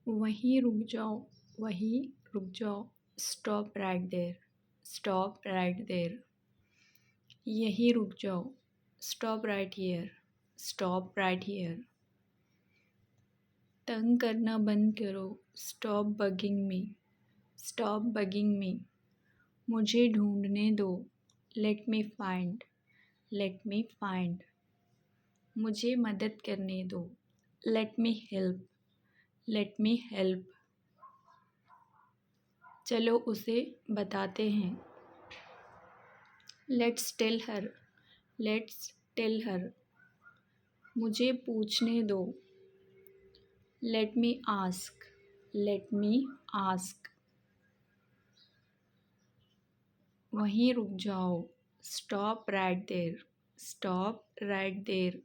वहीं रुक जाओ, वहीं रुक जाओ, stop right there, stop right there. यहीं रुक जाओ, stop right here, stop right here. तंग करना बंद करो, stop bugging me, stop bugging me. मुझे ढूंढने दो, let me find, let me find. मुझे मदद करने दो, let me help, let me help. चलो उसे बताते हैं, let's tell her, let's tell her. मुझे पूछने दो, let me ask, let me ask. वहीं रुक जाओ, stop right there, stop right there.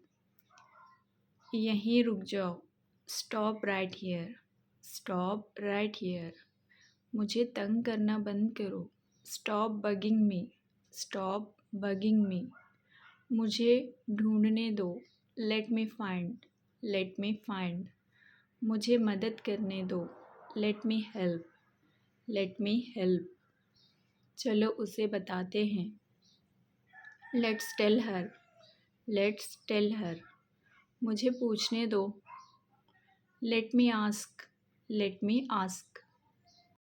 यहीं रुक जाओ, stop right here, stop right here. मुझे तंग करना बंद करो, stop bugging me, stop bugging me. मुझे ढूंढने दो, let me find, let me find. मुझे मदद करने दो, let me help, let me help. चलो उसे बताते हैं, let's tell her, let's tell her. मुझे पूछने दो, let me ask, let me ask.